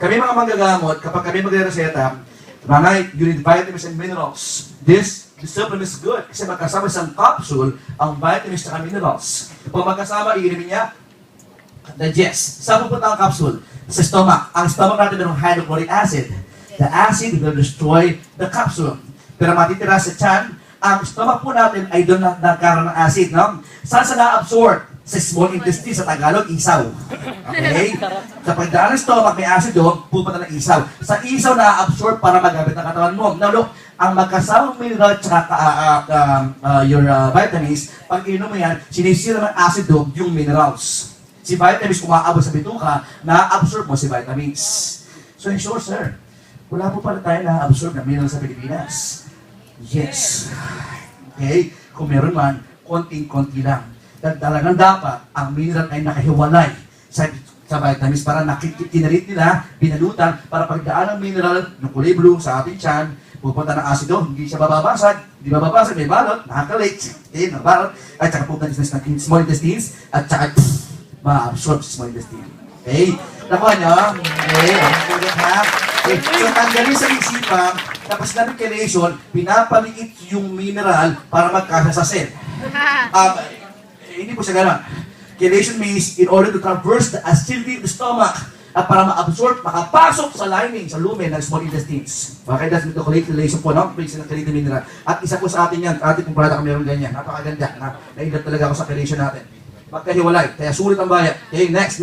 Kami mga manggagamot, kapag kami magre-reseta, mga you need vitamins and minerals. This supplement is good kasi magkasama sa capsule ang vitamins at minerals. Kung magkasama, iinimin niya, digest. Saan pupunta ang capsule? Sa stomach. Ang stomach natin mayroong hydrochloric acid. The acid will destroy the capsule. Pero matitira sa tiyan, ang stomach po natin ay doon nagkaroon ng acid, no? Saan sa na-absorb? Sa small intestine, sa Tagalog, isaw. Okay? Sa pagdaan ng stomach, may acid doon, pupunta ng isaw. Sa isaw, na-absorb para magamit ng katawan mo. Now look, ang magkasamang mineral at your vitamins, pag inom mo yan, sinisira ng acid doon yung minerals. Si vitamins, umaabot sa bituka, na-absorb mo si vitamins. So in short, sir, wala po pala tayo na-absorb na mineral sa Pilipinas. Yes. Okay? Kung meron man, konting-konti lang. Talagang dapat ang mineral ay nakahiwalay sa vitamins para nakikinarit nila, binalutan, para pagdaan ng mineral ng kulay blue sa ating tiyan, pupunta ng asido, hindi siya bababasag, may balot, nakakalik, nabalot, at saka pupunta ng small intestines, at saka ma-absorb sa small intestine. Okay? Nakuha niyo? Okay? Okay. So, tanggalin sa isipan, tapos na chelation, pinapaliit yung mineral para magkasa sa cell. Hindi po siya gano'n. Chelation means in order to traverse the acidity of the stomach at para ma-absorb, makapasok sa lining, sa lumen ng small intestines. Okay, that's with the chelation po, no? Please, ng chelation mineral. At isa po sa atin yan, ating pong product meron ganyan. Napakaganda. Na-inlove talaga ako sa chelation natin. Magkahiwalay. Kaya sulit ang bayan. Okay, next.